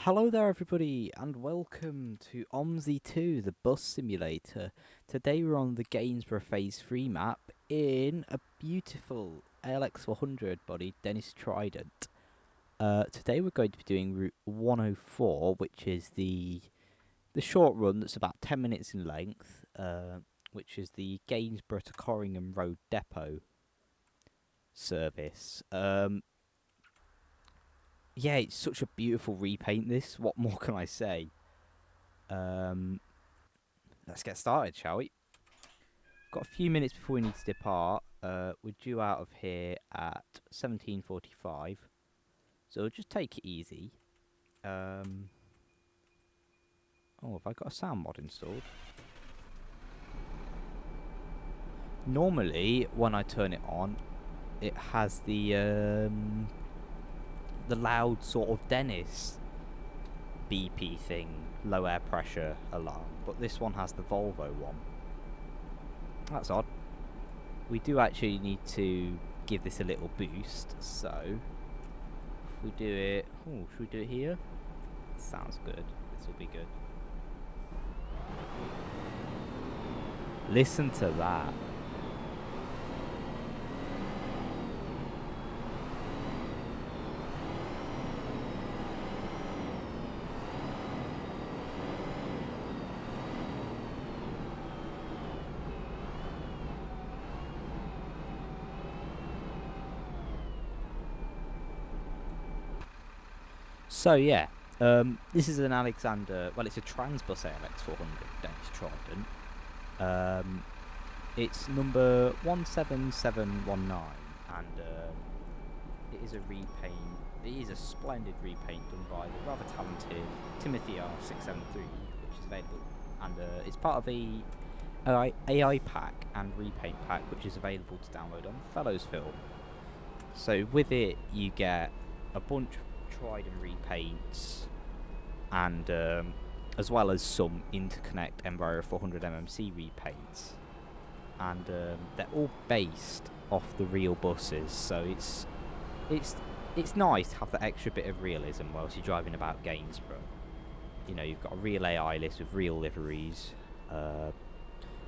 Hello there, everybody, and welcome to OMSI 2, the bus simulator. Today we're on the Gainsborough Phase 3 map in a beautiful ALX400 body Dennis Trident. Today we're going to be doing Route 104, which is the short run that's about 10 minutes in length, which is the Gainsborough to Corringham Road depot service. Yeah, it's such a beautiful repaint this. What more can I say? Um, let's get started, shall we? Got a few minutes before we need to depart. We're due out of here at 17:45, so we'll just take it easy. Oh, have I got a sound mod installed? Normally, when I turn it on, it has the loud sort of Dennis BP thing, low air pressure alarm, but this one has the Volvo one. That's odd. We do actually need to give this a little boost, so if we do it... Oh, should we do it here? Sounds good. This will be good. Listen to that. So yeah, this is an Alexander. Well, it's a Transbus ALX400 Dennis Trident. It's number 17719, and it is a repaint. It is a splendid repaint done by the rather talented Timothy R673, which is available, and it's part of a AI pack and repaint pack, which is available to download on Fellows Film. So with it, you get a bunch of Trident repaints, and as well as some interconnect Embraer 400 MMC repaints, and they're all based off the real buses. So it's nice to have that extra bit of realism whilst you're driving about Gainsborough. You know, you've got a real AI list with real liveries and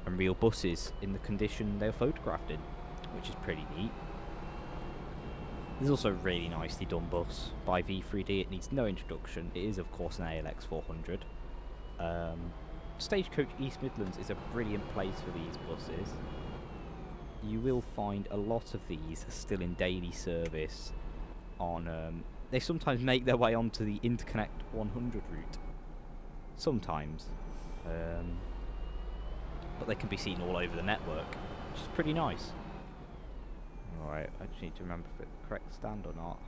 real buses in the condition they were photographed in, which is pretty neat. There's also a really nicely done bus by V3D. It needs no introduction. It is, of course, an ALX400. Stagecoach East Midlands is a brilliant place for these buses. You will find a lot of these still in daily service. They sometimes make their way onto the Interconnect 100 route. Sometimes. But they can be seen all over the network, which is pretty nice. Alright, I just need to remember if it's the correct stand or not.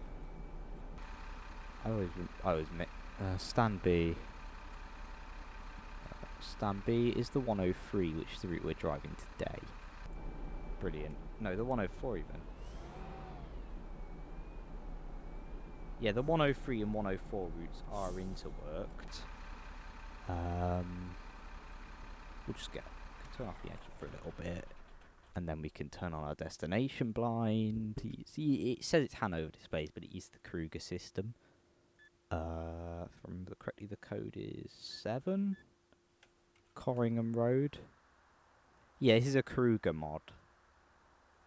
I always admit. Stand B. Stand B is the 103, which is the route we're driving today. Brilliant. No, the 104 even. Yeah, the 103 and 104 routes are interworked. We'll just turn off the engine for a little bit, and then we can turn on our destination blind. See, it says it's Hanover displays, but it is the Kruger system. If I remember correctly, the code is 7. Corringham Road. Yeah, this is a Kruger mod.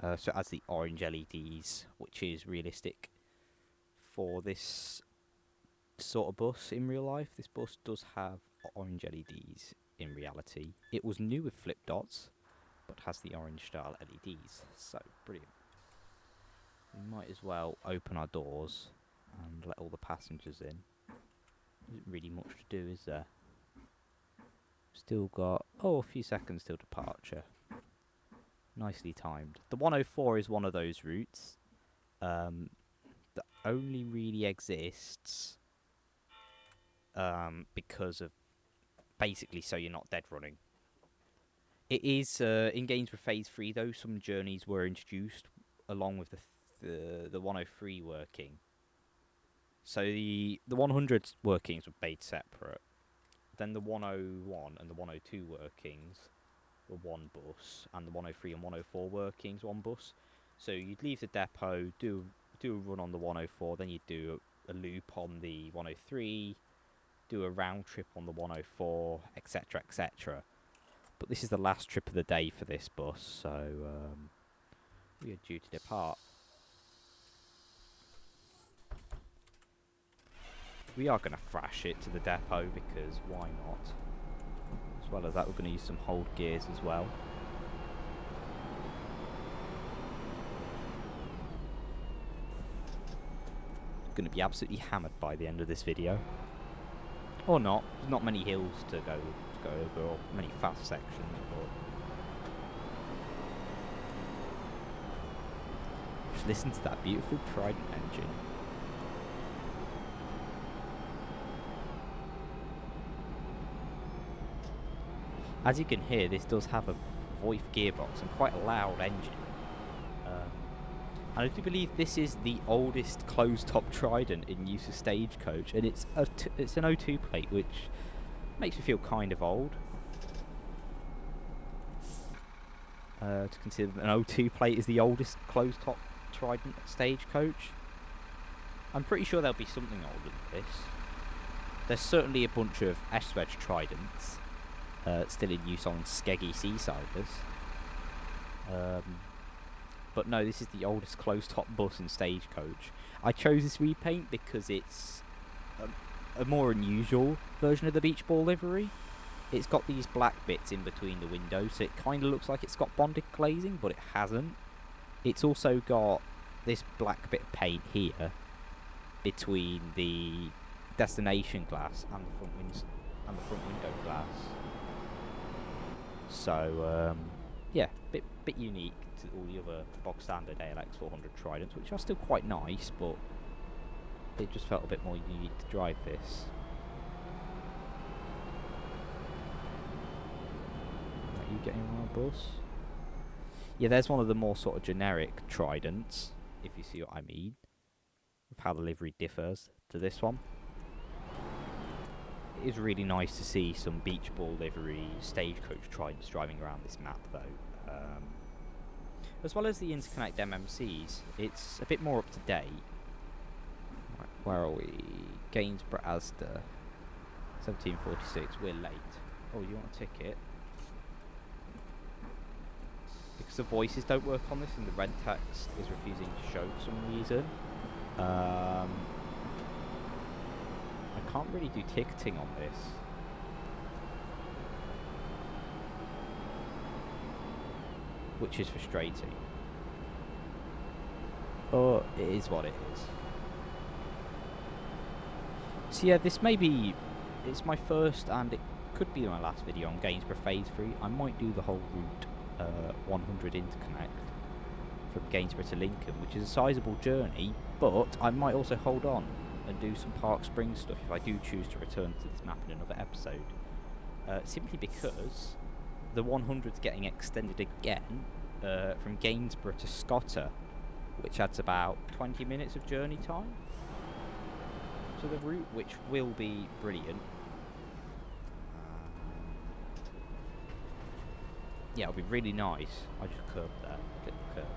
So it has the orange LEDs, which is realistic for this sort of bus in real life. This bus does have orange LEDs in reality. It was new with flip dots, but has the orange style LEDs. So, brilliant. We might as well open our doors and let all the passengers in. There isn't really much to do, is there? Still got, a few seconds till departure. Nicely timed. The 104 is one of those routes that only really exists because of, basically, so you're not dead running. It is in Gainsborough Phase 3 though. Some journeys were introduced along with the 103 working. So the 100 workings were made separate. Then the 101 and the 102 workings were one bus, and the 103 and 104 workings one bus. So you'd leave the depot, do a run on the 104, then you'd do a loop on the 103, do a round trip on the 104, etc., etc. But this is the last trip of the day for this bus, so we are due to depart. We are going to thrash it to the depot because why not? As well as that, we're going to use some hold gears as well. Going to be absolutely hammered by the end of this video. Or not. There's not many hills to go over, or many fast sections, but just listen to that beautiful Trident engine. As you can hear, this does have a Voith gearbox and quite a loud engine. And I do believe this is the oldest closed-top Trident in use of Stagecoach, and it's an O2 plate, which makes me feel kind of old. To consider that an O2 plate is the oldest closed-top Trident at Stagecoach. I'm pretty sure there'll be something older than this. There's certainly a bunch of S-Wedge Tridents still in use on Skeggy Seasiders. But no, this is the oldest closed-top bus in Stagecoach. I chose this repaint because it's a more unusual version of the beach ball livery. It's got these black bits in between the windows, so it kind of looks like it's got bonded glazing, but it hasn't. It's also got this black bit of paint here between the destination glass and the front window glass. So yeah, bit unique to all the other bog standard ALX400 Tridents, which are still quite nice, but it just felt a bit more unique to drive this. Are you getting on our bus? Yeah, there's one of the more sort of generic Tridents, if you see what I mean, of how the livery differs to this one. It is really nice to see some beach ball livery Stagecoach Tridents driving around this map, though. As well as the interconnect MMCs, it's a bit more up to date. Right, where are we? Gainsborough Asda, 1746. We're late. Oh, you want a ticket? Because the voices don't work on this and the red text is refusing to show for some reason. I can't really do ticketing on this. Which is frustrating. But it is what it is. So yeah, this may be... It's my first and it could be my last video on Gainsborough Phase 3. I might do the whole route 100 interconnect from Gainsborough to Lincoln, which is a sizable journey, but I might also hold on and do some Park Springs stuff if I do choose to return to this map in another episode. Simply because the 100's getting extended again from Gainsborough to Scotter, which adds about 20 minutes of journey time to the route, which will be brilliant. Yeah, it'll be really nice. I just curved there, click the curve.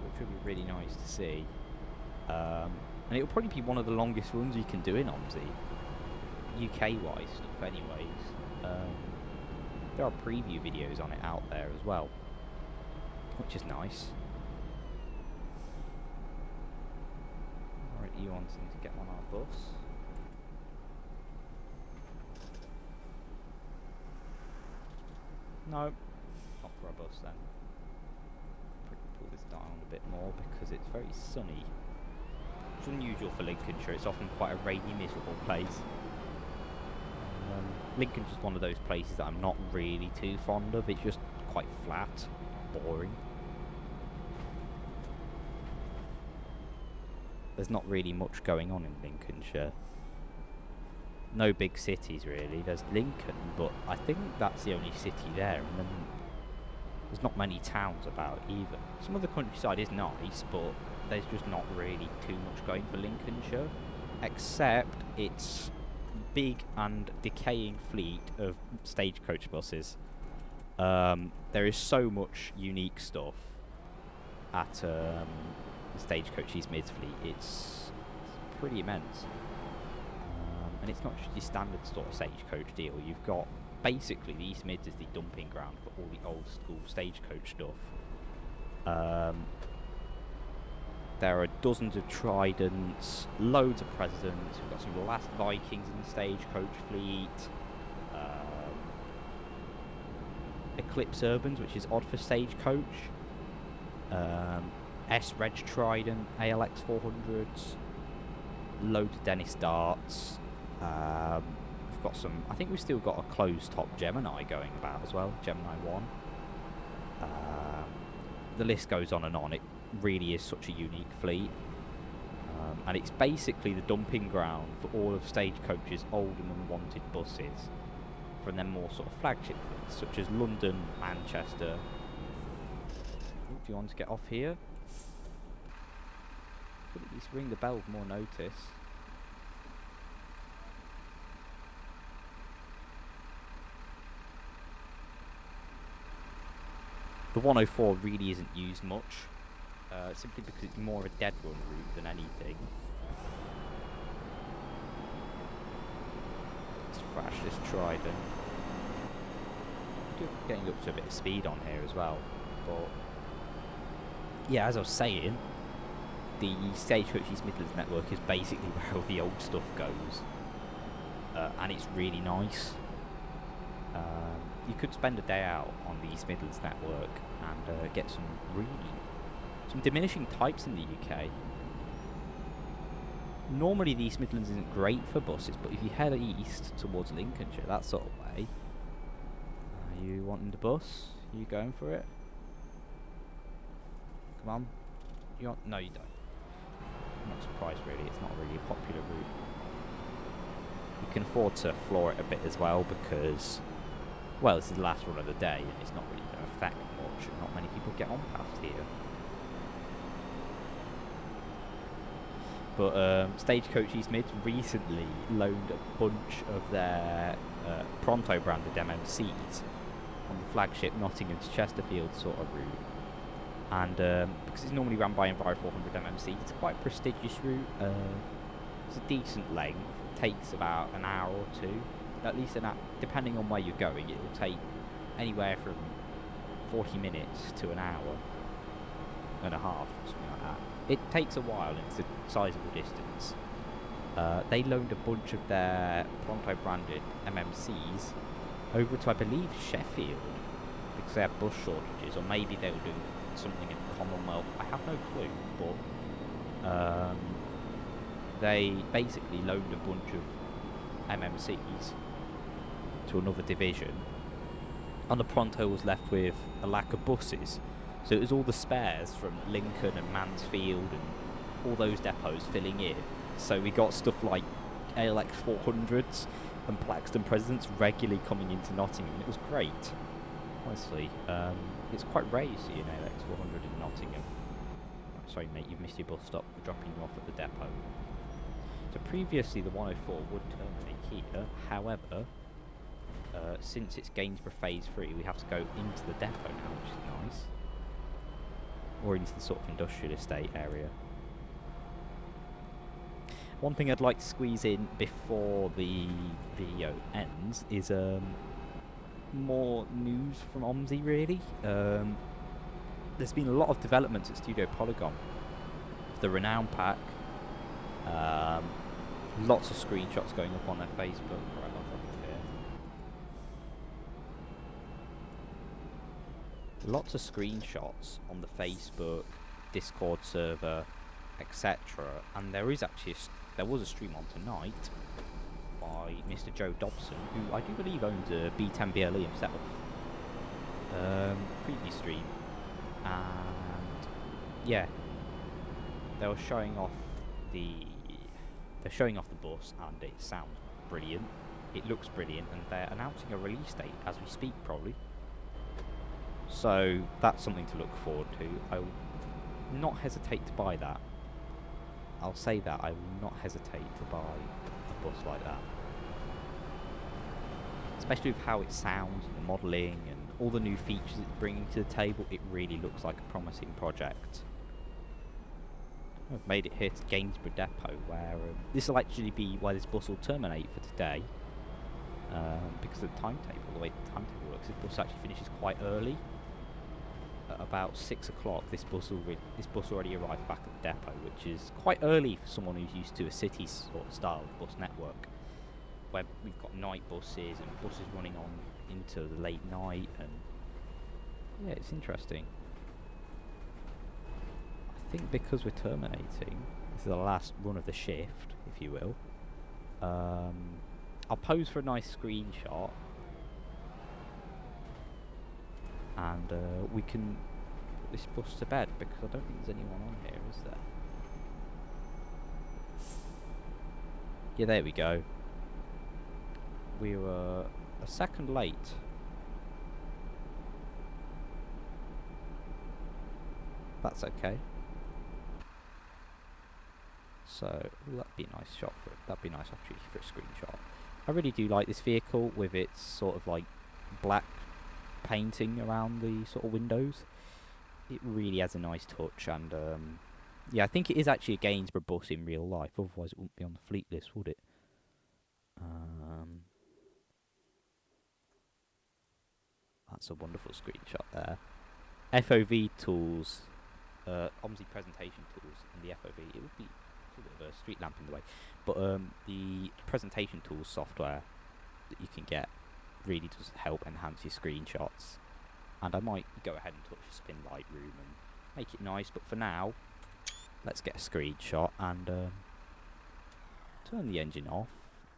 Which will be really nice to see. And it'll probably be one of the longest runs you can do in OMSI, UK-wise stuff anyways. There are preview videos on it out there as well, which is nice. Alright, you wanting to get on our bus? No, not for a bus then. Pull this down a bit more because it's very sunny. It's unusual for Lincolnshire. It's often quite a rainy, miserable place. Lincoln's just one of those places that I'm not really too fond of. It's just quite flat, boring. There's not really much going on in Lincolnshire. No big cities really. There's Lincoln, but I think that's the only city there, and then there's not many towns about either. Some of the countryside is nice, but there's just not really too much going for Lincolnshire, except its big and decaying fleet of Stagecoach buses. There is so much unique stuff at the Stagecoach East Mids fleet. It's pretty immense. and it's not just your standard sort of stagecoach deal. You've got basically the East Mids is the dumping ground for all the old school stagecoach stuff. There are dozens of Tridents, loads of Presidents. We've got some last Vikings in the stagecoach fleet. Eclipse Urbans, which is odd for stagecoach. S-Reg Trident, ALX400s. Loads of Dennis Darts. We've got some. I think we've still got a closed top Gemini going about as well. Gemini 1. The list goes on and on. It really is such a unique fleet. And it's basically the dumping ground for all of Stagecoach's old and unwanted buses from them more sort of flagship fleets, such as London, Manchester. Ooh, do you want to get off here? Could at least ring the bell with more notice. The 104 really isn't used much, simply because it's more of a dead run route than anything. Let's thrash this Trident. Getting up to a bit of speed on here as well, but yeah, as I was saying, the Stagecoach East Midlands network is basically where all the old stuff goes, and it's really nice. You could spend a day out on the East Midlands network and get some diminishing types in the UK. Normally the East Midlands isn't great for buses, but if you head east towards Lincolnshire, that sort of way, are you wanting the bus? Are you going for it? Come on. You want? No, you don't. I'm not surprised really, it's not really a popular route. You can afford to floor it a bit as well because, well, this is the last run of the day and it's not really going to affect much, and not many people get on past here. But Stagecoach East Mids recently loaned a bunch of their Pronto branded MMCs on the flagship Nottingham to Chesterfield sort of route. And because it's normally run by Enviro400 MMC, it's quite a prestigious route. It's a decent length, takes about an hour or two. At least depending on where you're going, it will take anywhere from 40 minutes to an hour and a half, something like that. It takes a while and it's a sizable distance. They loaned a bunch of their Pronto branded MMCs over to, I believe, Sheffield, because they have bus shortages, or maybe they were doing something in the Commonwealth. I have no clue, but they basically loaned a bunch of MMCs to another division, and the Pronto was left with a lack of buses. So it was all the spares from Lincoln and Mansfield and all those depots filling in. So we got stuff like ALX400s and Plaxton Presidents regularly coming into Nottingham. It was great, honestly. It's quite rare you see an ALX400 in Nottingham. Sorry mate, you've missed your bus stop. We're dropping you off at the depot. So previously the 104 would terminate here. However, since it's Gainsborough Phase 3, we have to go into the depot now, which is nice. Or into the sort of industrial estate area. One thing I'd like to squeeze in before the video ends is more news from OMSI really. There's been a lot of developments at Studio Polygon. The Renown Pack, lots of screenshots going up on their Facebook. Right, I'll drop it here. Lots of screenshots on the Facebook, Discord server, etc. And there was a stream on tonight by Mr. Joe Dobson, who I do believe owns a B10BLE himself. Preview stream, and yeah, they were showing off the bus, and it sounds brilliant. It looks brilliant, and they're announcing a release date as we speak, probably. So that's something to look forward to. I will not hesitate to buy that. I'll say that I will not hesitate to buy a bus like that. Especially with how it sounds, and the modelling, and all the new features it's bringing to the table, it really looks like a promising project. I've made it here to Gainsborough Depot, where this will actually be where this bus will terminate for today. Because of the timetable, the way the timetable works, this bus actually finishes quite early. At about 6 o'clock, this bus already arrived back at the depot, which is quite early for someone who's used to a city sort of style bus network, where we've got night buses and buses running on into the late night, and yeah, it's interesting. I think because we're terminating, this is the last run of the shift, if you will. I'll pose for a nice screenshot, and we can put this bus to bed, because I don't think there's anyone on here, is there? Yeah, there we go. We were a second late. That's okay. So that'd be a nice shot for it. That'd be a nice opportunity for a screenshot. I really do like this vehicle with its sort of like black painting around the sort of windows. It really has a nice touch, and yeah, I think it is actually a Gainsborough bus in real life. Otherwise, it wouldn't be on the fleet list, would it? That's a wonderful screenshot there. FOV tools, OMSI presentation tools, and the FOV. It would be a bit of a street lamp in the way, but the presentation tools software that you can get really does help enhance your screenshots. And I might go ahead and touch this up in Lightroom and make it nice, but for now, let's get a screenshot and turn the engine off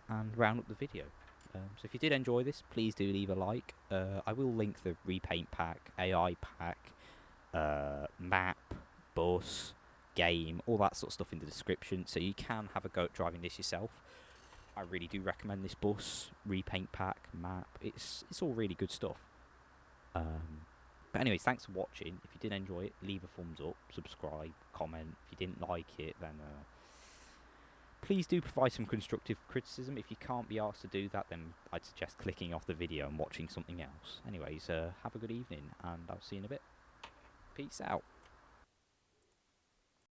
and round up the video. So if you did enjoy this, please do leave a like. I will link the repaint pack, AI pack, map, bus, game, all that sort of stuff in the description, so you can have a go at driving this yourself. I really do recommend this bus, repaint pack, map. It's all really good stuff. But anyways, thanks for watching. If you did enjoy it, leave a thumbs up, subscribe, comment. If you didn't like it, then please do provide some constructive criticism. If you can't be asked to do that, then I'd suggest clicking off the video and watching something else. Anyways, have a good evening, and I'll see you in a bit. Peace out.